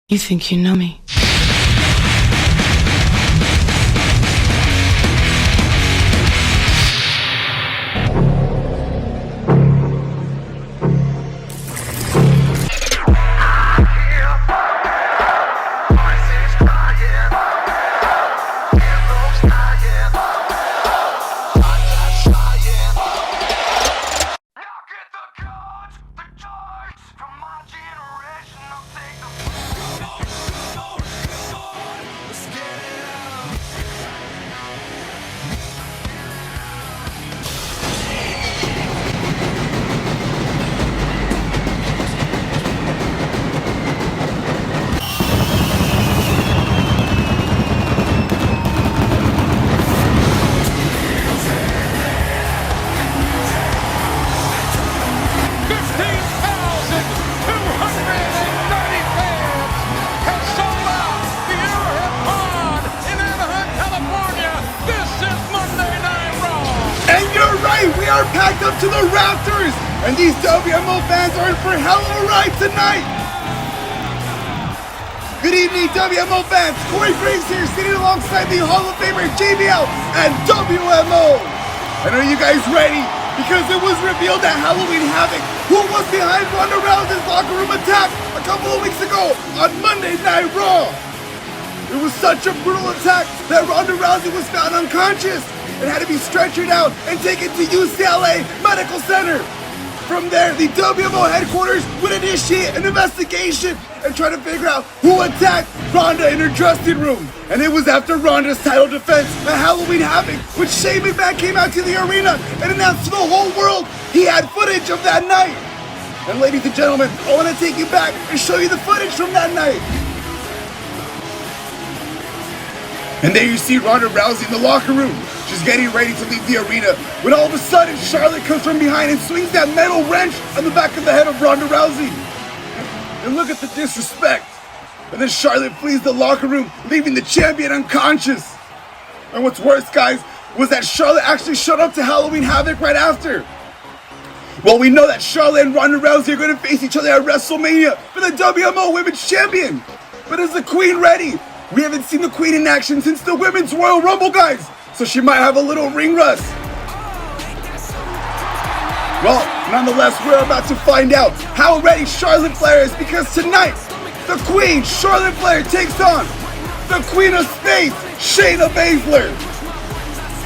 You think you know me? Packed up to the rafters, and these WMO fans are in for a hell of a ride tonight. Good evening, WMO fans. Corey Graves here, sitting alongside the Hall of Famer JBL and WMO. And are you guys ready? Because it was revealed at Halloween Havoc who was behind Ronda Rousey's locker room attack a couple of weeks ago on Monday Night Raw. It was such a brutal attack that Ronda Rousey was found unconscious and had to be stretchered out and taken to UCLA Medical Center. From there, the WMO headquarters would initiate an investigation and try to figure out who attacked Ronda in her dressing room. And it was after Ronda's title defense at Halloween Havoc when Shane McMahon came out to the arena and announced to the whole world he had footage of that night. And ladies and gentlemen, I want to take you back and show you the footage from that night. And there you see Ronda Rousey in the locker room. She's getting ready to leave the arena when all of a sudden Charlotte comes from behind and swings that metal wrench on the back of the head of Ronda Rousey. And look at the disrespect. And then Charlotte flees the locker room, leaving the champion unconscious. And what's worse, guys, was that Charlotte actually showed up to Halloween Havoc right after. Well, we know that Charlotte and Ronda Rousey are going to face each other at WrestleMania for the WMO Women's Champion. But is the Queen ready? We haven't seen the Queen in action since the Women's Royal Rumble, guys. So she might have a little ring rust. Well, nonetheless, we're about to find out how ready Charlotte Flair is, because tonight, the Queen, Charlotte Flair, takes on the Queen of Spades, Shayna Baszler.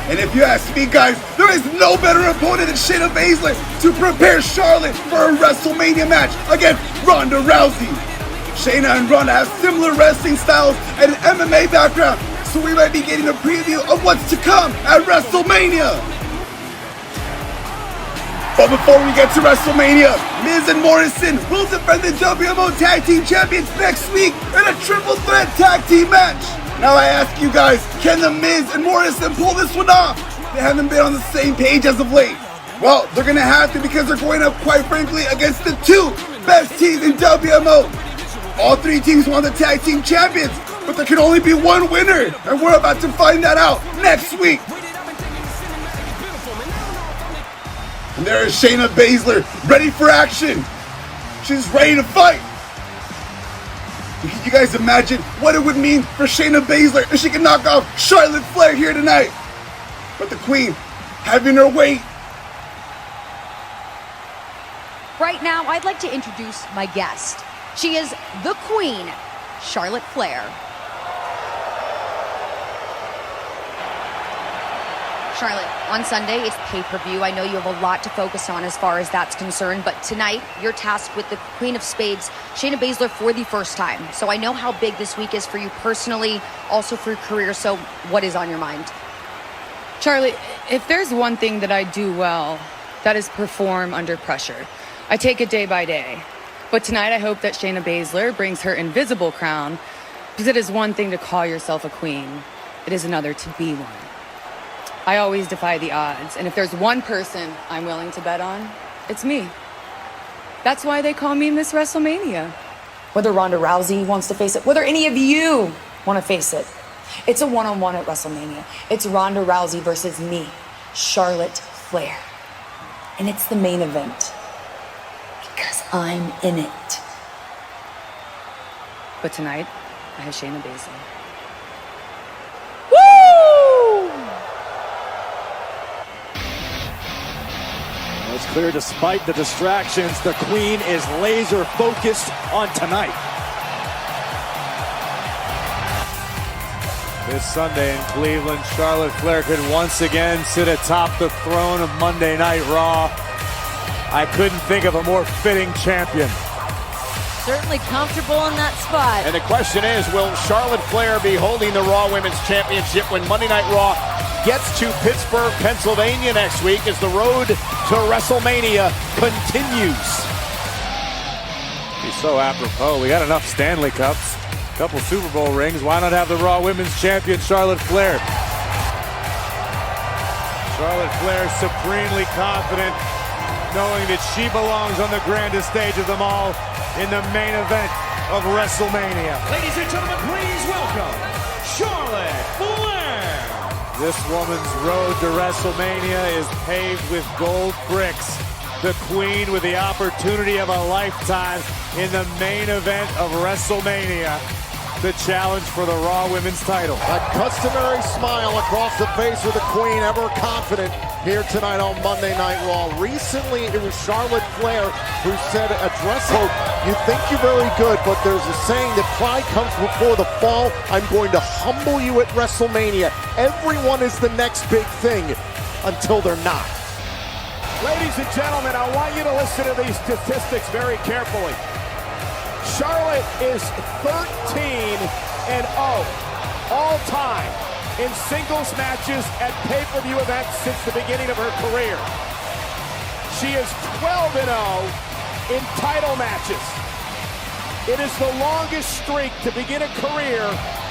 And if you ask me, guys, there is no better opponent than Shayna Baszler to prepare Charlotte for a WrestleMania match against Ronda Rousey. Shayna and Ronda have similar wrestling styles and an MMA background, so we might be getting a preview of what's to come at WrestleMania. But before we get to WrestleMania, Miz and Morrison will defend the WMO Tag Team Champions next week in a triple threat tag team match. Now I ask you guys, can the Miz and Morrison pull this one off? They haven't been on the same page as of late. Well, they're gonna have to, because they're going up, quite frankly, against the two best teams in WMO. All three teams want the tag team champions, but there can only be one winner, and we're about to find that out next week. And there is Shayna Baszler, ready for action. She's ready to fight. Can you guys imagine what it would mean for Shayna Baszler if she could knock off Charlotte Flair here tonight? But the Queen, having her way. Right now, I'd like to introduce my guest. She is the Queen, Charlotte Flair. Charlotte, on Sunday, it's pay-per-view. I know you have a lot to focus on as far as that's concerned, but tonight, you're tasked with the Queen of Spades, Shayna Baszler, for the first time. So I know how big this week is for you personally, also for your career. So what is on your mind? Charlotte, if there's one thing that I do well, that is perform under pressure. I take it day by day. But tonight, I hope that Shayna Baszler brings her invisible crown, because it is one thing to call yourself a queen. It is another to be one. I always defy the odds, and if there's one person I'm willing to bet on, it's me. That's why they call me Miss WrestleMania. Whether Ronda Rousey wants to face it, whether any of you want to face it, it's a one-on-one at WrestleMania. It's Ronda Rousey versus me, Charlotte Flair. And it's the main event. Because I'm in it. But tonight, I have Shayna Baszler. Woo! Well, it's clear despite the distractions, the Queen is laser focused on tonight. This Sunday in Cleveland, Charlotte Flair could once again sit atop the throne of Monday Night Raw. I couldn't think of a more fitting champion. Certainly comfortable in that spot. And the question is, will Charlotte Flair be holding the Raw Women's Championship when Monday Night Raw gets to Pittsburgh, Pennsylvania next week as the road to WrestleMania continues? He's so apropos. We got enough Stanley Cups, a couple Super Bowl rings. Why not have the Raw Women's Champion, Charlotte Flair? Charlotte Flair supremely confident, knowing that she belongs on the grandest stage of them all in the main event of WrestleMania. Ladies and gentlemen, please welcome Charlotte Flair. This woman's road to WrestleMania is paved with gold bricks. The Queen with the opportunity of a lifetime in the main event of WrestleMania. The challenge for the Raw Women's title. A customary smile across the face of the Queen, ever confident here tonight on Monday Night Raw. Recently, it was Charlotte Flair who said, quote, "You think you're very good, but there's a saying that pride comes before the fall. I'm going to humble you at WrestleMania. Everyone is the next big thing until they're not." Ladies and gentlemen, I want you to listen to these statistics very carefully. Charlotte is 13-0 all time in singles matches at pay-per-view events since the beginning of her career. She is 12-0 in title matches. It is the longest streak to begin a career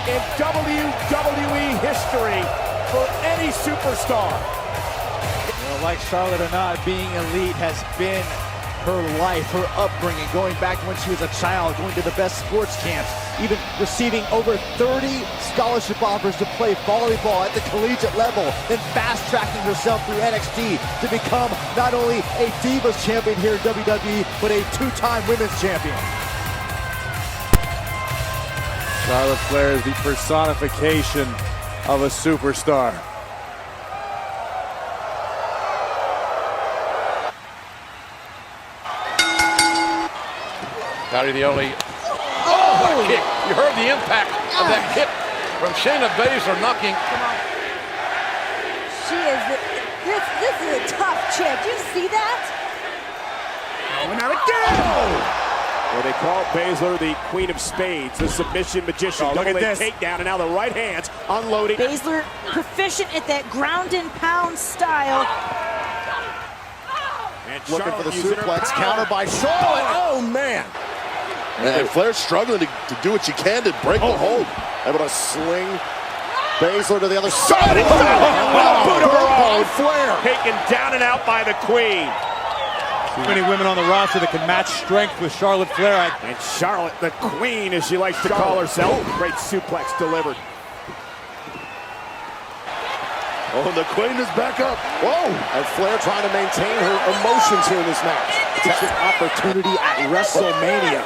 in WWE history for any superstar. Well, like Charlotte or not, being elite has been her life, her upbringing, going back to when she was a child, going to the best sports camps, even receiving over 30 scholarship offers to play volleyball at the collegiate level, then fast-tracking herself through NXT to become not only a Divas champion here in WWE, but a two-time women's champion. Charlotte Flair is the personification of a superstar. Howdy the only. Oh, what a kick. You heard the impact of that kick from Shayna Baszler knocking. Come on. She is, this is a tough chick. Do you see that? Oh, now again! Well, they call Baszler the Queen of Spades, the submission magician. Look at this takedown, and now the right hands unloading. Baszler proficient at that ground and pound style. And looking for the suplex, counter by Charlotte. Oh, man. And Flair's struggling to do what she can to break the hold. Able to sling Baszler to the other side. Boot of her own. Flair taken down and out by the Queen. Too many women on the roster that can match strength with Charlotte Flair. And Charlotte, the Queen, as she likes to call herself. Great suplex delivered. Oh, and the Queen is back up. Whoa! And Flair trying to maintain her emotions here in this match. It's an opportunity at WrestleMania.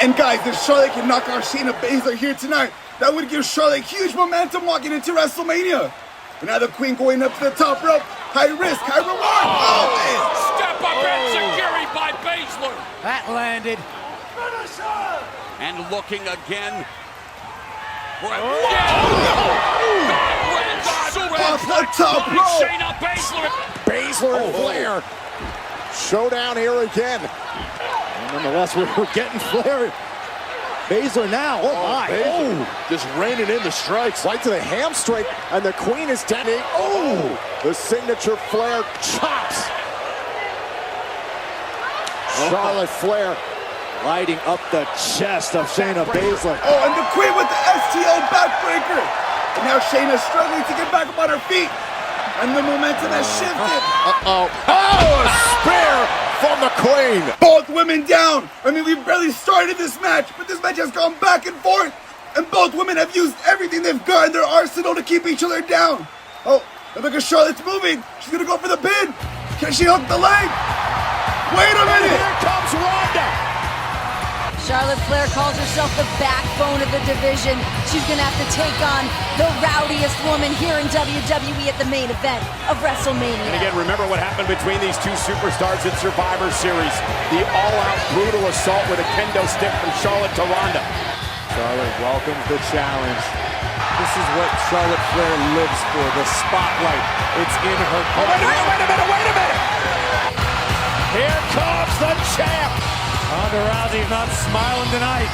And guys, if Charlotte can knock out Shayna Baszler here tonight, that would give Charlotte huge momentum walking into WrestleMania. And now the Queen going up to the top rope. High risk, high reward. Oh, man. Step up and security by Baszler. That landed. And looking again. Off the top rope. Shayna Baszler. Baszler and Flair. Showdown here again. Nonetheless, we're getting Flair. Baszler now. Oh, my. Oh, just raining in the strikes. Right to the hamstring, and the Queen is standing. Oh, the signature Flair chops. Charlotte Flair Lighting up the chest of Shayna Baszler. Oh, and the Queen with the STO backbreaker. And now Shayna's struggling to get back up on her feet. And the momentum has shifted. Oh, a spear from the Queen. Both women down. I mean, we've barely started this match, but this match has gone back and forth. And both women have used everything they've got in their arsenal to keep each other down. Oh, and look at Charlotte's moving. She's going to go for the pin. Can she hook the leg? Wait a minute. Here comes Ronda. Charlotte Flair calls herself the backbone of the division. She's gonna have to take on the rowdiest woman here in WWE at the main event of WrestleMania. And again, remember what happened between these two superstars in Survivor Series. The all-out brutal assault with a kendo stick from Charlotte to Ronda. Charlotte welcomes the challenge. This is what Charlotte Flair lives for, the spotlight. It's in her Oh, wait a minute! Here comes the champ! Ronda Rousey not smiling tonight.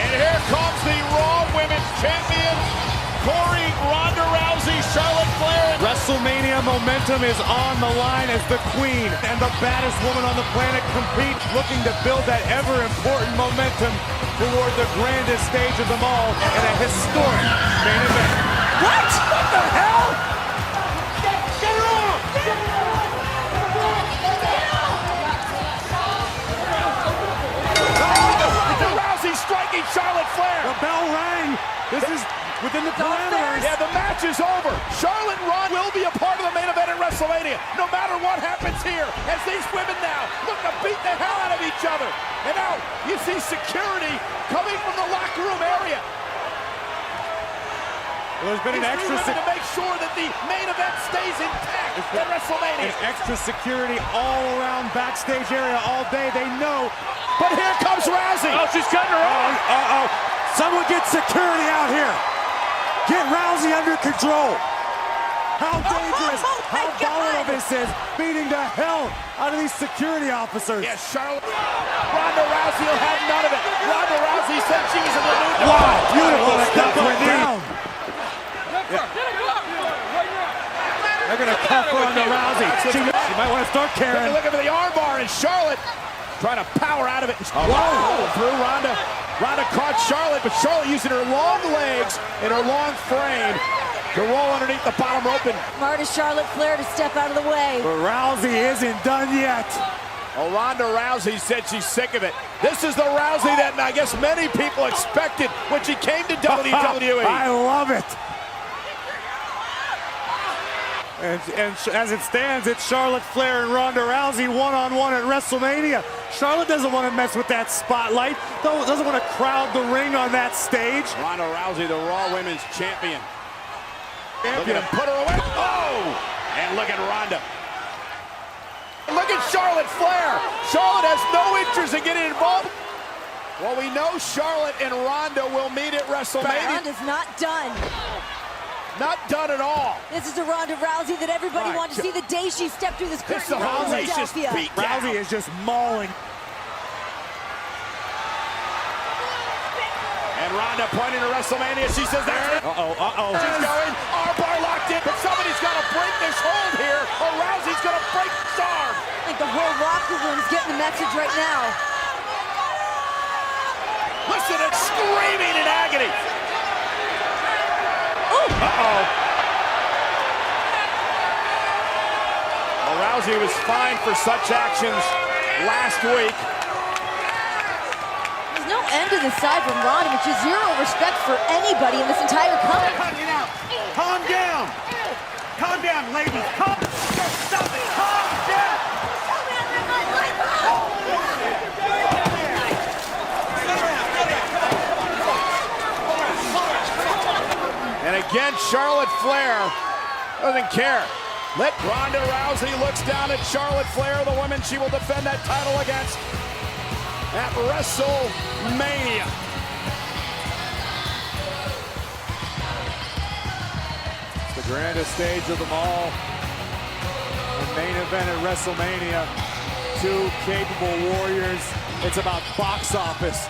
And here comes the Raw Women's Champion, Corey Ronda Rousey, Charlotte Flair. WrestleMania momentum is on the line as the queen and the baddest woman on the planet compete, looking to build that ever-important momentum toward the grandest stage of them all in a historic main event. What? What the hell? Get her off! Rousey striking Charlotte Flair. The bell rang. This is within the parameters. Yeah, the match is over. Charlotte and Ron will be a part of the main event at WrestleMania, no matter what happens here, as these women now look to beat the hell out of each other. And now you see security coming from the locker room area. Well, there's been an extra to make sure that the main event stays intact at WrestleMania. An extra security all around backstage area all day. They know. But here comes Rousey. Oh, she's cutting her off. Uh-oh. Someone get security out here. Get Rousey under control. How dangerous, how volatile this is. Beating the hell out of these security officers. Yes, Charlotte. Ronda Rousey will have none of it. Ronda Rousey said she was in the mood. Wow, beautiful step went down. They're going to cuff Ronda Rousey. She might want to start carrying. Look at the armbar, and Charlotte trying to power out of it. Whoa! Through Ronda. Ronda caught Charlotte, but Charlotte using her long legs and her long frame to roll underneath the bottom rope. And Smart as Charlotte Flair to step out of the way. But Rousey isn't done yet. well, Ronda Rousey said she's sick of it. This is the Rousey that I guess many people expected when she came to WWE. I love it. And as it stands, it's Charlotte Flair and Ronda Rousey one-on-one at WrestleMania. Charlotte doesn't want to mess with that spotlight. Doesn't want to crowd the ring on that stage. Ronda Rousey, the Raw Women's Champion. Look at him put her away. Oh! And look at Ronda. Look at Charlotte Flair. Charlotte has no interest in getting involved. Well, we know Charlotte and Ronda will meet at WrestleMania. Ronda's not done. Not done at all. This is the Ronda Rousey that everybody wanted to see the day she stepped through this curtain. Rousey just beat down. Rousey is just mauling. And Ronda pointing to WrestleMania. She says that's it. Uh-oh. She's going. Armbar locked in. But somebody's got to break this hold here, or Rousey's going to break this arm. I think the whole locker room's getting the message right now. Listen, it's screaming in agony. Uh-oh. Well, Rousey was fined for such actions last week. There's no end to this side from Ronda, which is zero respect for anybody in this entire company. Cut it out. Calm down. Calm down, ladies. Calm. Stop it. Calm down. And again, Charlotte Flair doesn't care. Let Ronda Rousey looks down at Charlotte Flair, the woman she will defend that title against at WrestleMania. It's the grandest stage of them all. The main event at WrestleMania. Two capable warriors. It's about box office.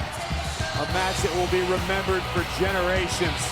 A match that will be remembered for generations.